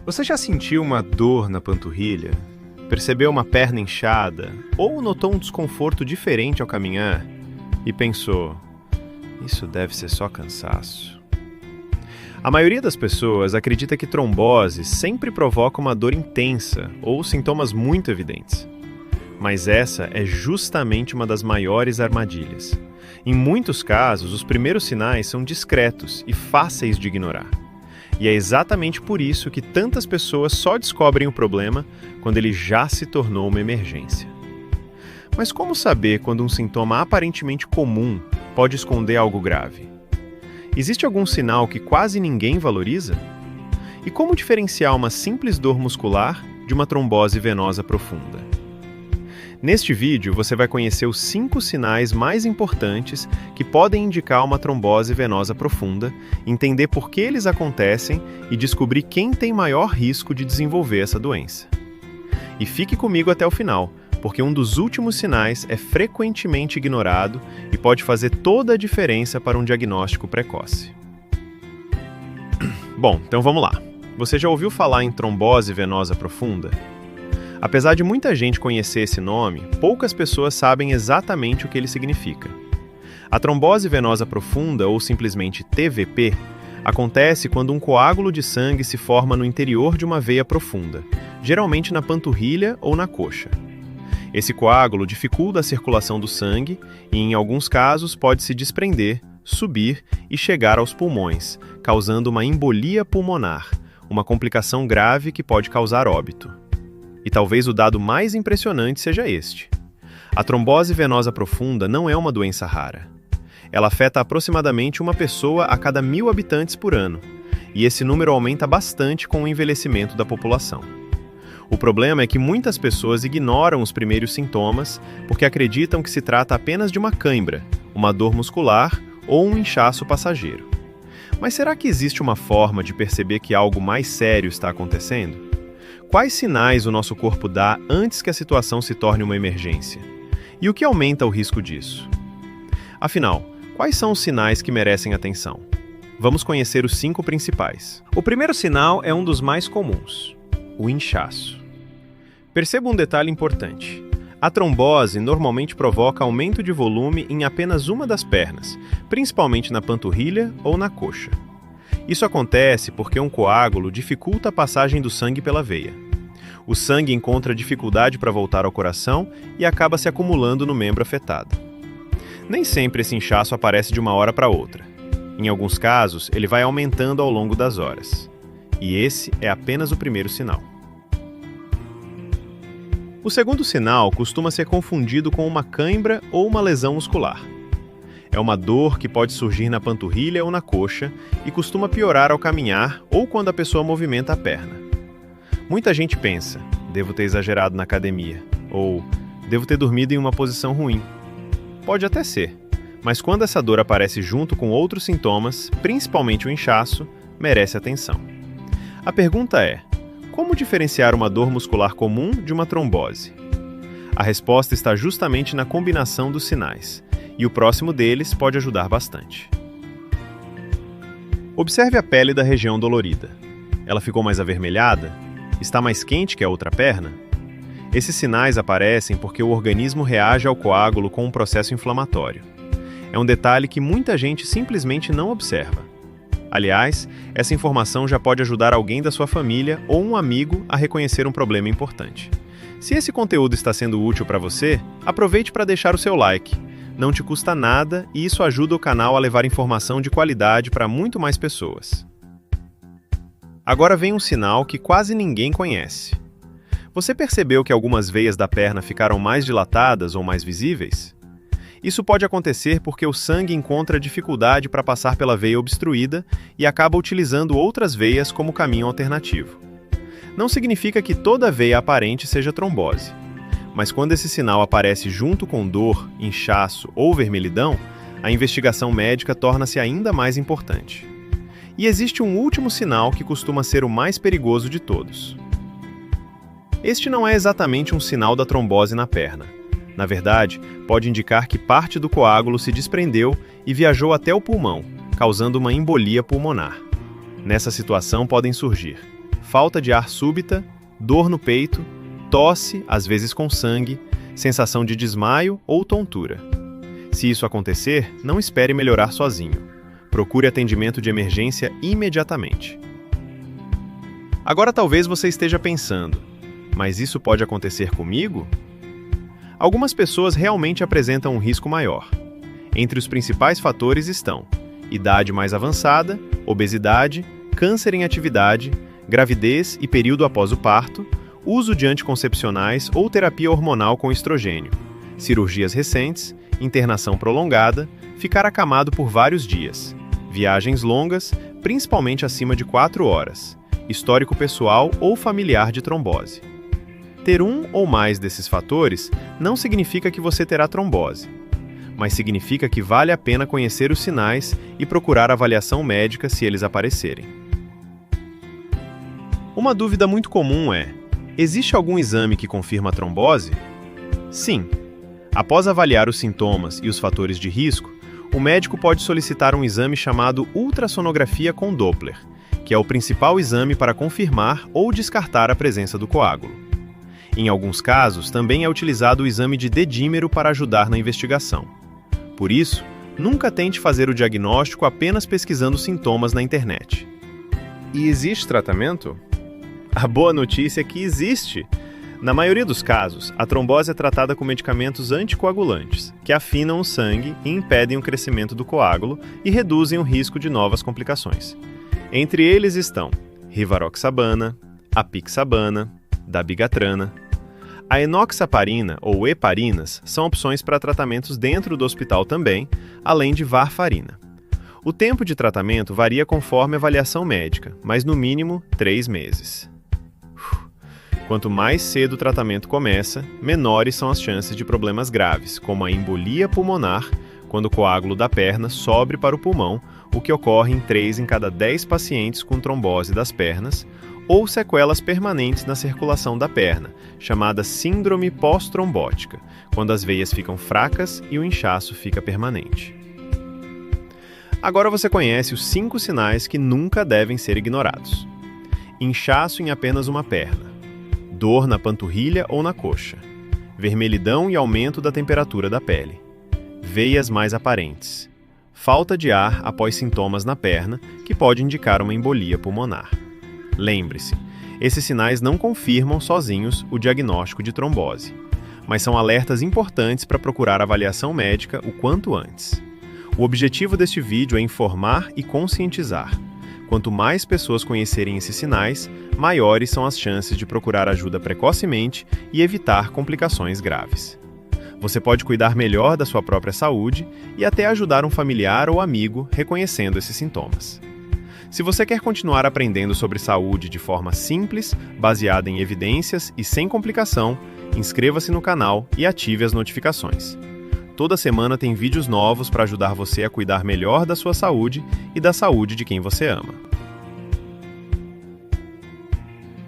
Você já sentiu uma dor na panturrilha? Percebeu uma perna inchada? Ou notou um desconforto diferente ao caminhar? E pensou, isso deve ser só cansaço. A maioria das pessoas acredita que trombose sempre provoca uma dor intensa ou sintomas muito evidentes. Mas essa é justamente uma das maiores armadilhas. Em muitos casos, os primeiros sinais são discretos e fáceis de ignorar. E é exatamente por isso que tantas pessoas só descobrem o problema quando ele já se tornou uma emergência. Mas como saber quando um sintoma aparentemente comum pode esconder algo grave? Existe algum sinal que quase ninguém valoriza? E como diferenciar uma simples dor muscular de uma trombose venosa profunda? Neste vídeo, você vai conhecer os 5 sinais mais importantes que podem indicar uma trombose venosa profunda, entender por que eles acontecem e descobrir quem tem maior risco de desenvolver essa doença. E fique comigo até o final, porque um dos últimos sinais é frequentemente ignorado e pode fazer toda a diferença para um diagnóstico precoce. Bom, então vamos lá. Você já ouviu falar em trombose venosa profunda? Apesar de muita gente conhecer esse nome, poucas pessoas sabem exatamente o que ele significa. A trombose venosa profunda, ou simplesmente TVP, acontece quando um coágulo de sangue se forma no interior de uma veia profunda, geralmente na panturrilha ou na coxa. Esse coágulo dificulta a circulação do sangue e, em alguns casos, pode se desprender, subir e chegar aos pulmões, causando uma embolia pulmonar, uma complicação grave que pode causar óbito. E talvez o dado mais impressionante seja este. A trombose venosa profunda não é uma doença rara. Ela afeta aproximadamente uma pessoa a cada 1.000 habitantes por ano, e esse número aumenta bastante com o envelhecimento da população. O problema é que muitas pessoas ignoram os primeiros sintomas porque acreditam que se trata apenas de uma cãibra, uma dor muscular ou um inchaço passageiro. Mas será que existe uma forma de perceber que algo mais sério está acontecendo? Quais sinais o nosso corpo dá antes que a situação se torne uma emergência? E o que aumenta o risco disso? Afinal, quais são os sinais que merecem atenção? Vamos conhecer os 5 principais. O primeiro sinal é um dos mais comuns: o inchaço. Perceba um detalhe importante. A trombose normalmente provoca aumento de volume em apenas uma das pernas, principalmente na panturrilha ou na coxa. Isso acontece porque um coágulo dificulta a passagem do sangue pela veia. O sangue encontra dificuldade para voltar ao coração e acaba se acumulando no membro afetado. Nem sempre esse inchaço aparece de uma hora para outra. Em alguns casos, ele vai aumentando ao longo das horas. E esse é apenas o primeiro sinal. O segundo sinal costuma ser confundido com uma cãibra ou uma lesão muscular. É uma dor que pode surgir na panturrilha ou na coxa e costuma piorar ao caminhar ou quando a pessoa movimenta a perna. Muita gente pensa, devo ter exagerado na academia, ou devo ter dormido em uma posição ruim. Pode até ser, mas quando essa dor aparece junto com outros sintomas, principalmente o inchaço, merece atenção. A pergunta é, como diferenciar uma dor muscular comum de uma trombose? A resposta está justamente na combinação dos sinais. E o próximo deles pode ajudar bastante. Observe a pele da região dolorida. Ela ficou mais avermelhada? Está mais quente que a outra perna? Esses sinais aparecem porque o organismo reage ao coágulo com um processo inflamatório. É um detalhe que muita gente simplesmente não observa. Aliás, essa informação já pode ajudar alguém da sua família ou um amigo a reconhecer um problema importante. Se esse conteúdo está sendo útil para você, aproveite para deixar o seu like. Não te custa nada e isso ajuda o canal a levar informação de qualidade para muito mais pessoas. Agora vem um sinal que quase ninguém conhece. Você percebeu que algumas veias da perna ficaram mais dilatadas ou mais visíveis? Isso pode acontecer porque o sangue encontra dificuldade para passar pela veia obstruída e acaba utilizando outras veias como caminho alternativo. Não significa que toda veia aparente seja trombose. Mas quando esse sinal aparece junto com dor, inchaço ou vermelhidão, a investigação médica torna-se ainda mais importante. E existe um último sinal que costuma ser o mais perigoso de todos. Este não é exatamente um sinal da trombose na perna. Na verdade, pode indicar que parte do coágulo se desprendeu e viajou até o pulmão, causando uma embolia pulmonar. Nessa situação podem surgir falta de ar súbita, dor no peito, tosse, às vezes com sangue, sensação de desmaio ou tontura. Se isso acontecer, não espere melhorar sozinho. Procure atendimento de emergência imediatamente. Agora talvez você esteja pensando, mas isso pode acontecer comigo? Algumas pessoas realmente apresentam um risco maior. Entre os principais fatores estão idade mais avançada, obesidade, câncer em atividade, gravidez e período após o parto, uso de anticoncepcionais ou terapia hormonal com estrogênio, cirurgias recentes, internação prolongada, ficar acamado por vários dias, viagens longas, principalmente acima de 4 horas, histórico pessoal ou familiar de trombose. Ter um ou mais desses fatores não significa que você terá trombose, mas significa que vale a pena conhecer os sinais e procurar avaliação médica se eles aparecerem. Uma dúvida muito comum é: existe algum exame que confirma a trombose? Sim. Após avaliar os sintomas e os fatores de risco, o médico pode solicitar um exame chamado ultrassonografia com Doppler, que é o principal exame para confirmar ou descartar a presença do coágulo. Em alguns casos, também é utilizado o exame de dedímero para ajudar na investigação. Por isso, nunca tente fazer o diagnóstico apenas pesquisando sintomas na internet. E existe tratamento? A boa notícia é que existe! Na maioria dos casos, a trombose é tratada com medicamentos anticoagulantes, que afinam o sangue e impedem o crescimento do coágulo e reduzem o risco de novas complicações. Entre eles estão rivaroxabana, apixabana, dabigatrana. A enoxaparina ou heparinas são opções para tratamentos dentro do hospital também, além de varfarina. O tempo de tratamento varia conforme a avaliação médica, mas no mínimo 3 meses. Quanto mais cedo o tratamento começa, menores são as chances de problemas graves, como a embolia pulmonar, quando o coágulo da perna sobe para o pulmão, o que ocorre em 3 em cada 10 pacientes com trombose das pernas, ou sequelas permanentes na circulação da perna, chamada síndrome pós-trombótica, quando as veias ficam fracas e o inchaço fica permanente. Agora você conhece os 5 sinais que nunca devem ser ignorados. Inchaço em apenas uma perna. Dor na panturrilha ou na coxa. Vermelhidão e aumento da temperatura da pele. Veias mais aparentes. Falta de ar após sintomas na perna, que pode indicar uma embolia pulmonar. Lembre-se, esses sinais não confirmam sozinhos o diagnóstico de trombose, mas são alertas importantes para procurar avaliação médica o quanto antes. O objetivo deste vídeo é informar e conscientizar. Quanto mais pessoas conhecerem esses sinais, maiores são as chances de procurar ajuda precocemente e evitar complicações graves. Você pode cuidar melhor da sua própria saúde e até ajudar um familiar ou amigo reconhecendo esses sintomas. Se você quer continuar aprendendo sobre saúde de forma simples, baseada em evidências e sem complicação, inscreva-se no canal e ative as notificações. Toda semana tem vídeos novos para ajudar você a cuidar melhor da sua saúde e da saúde de quem você ama.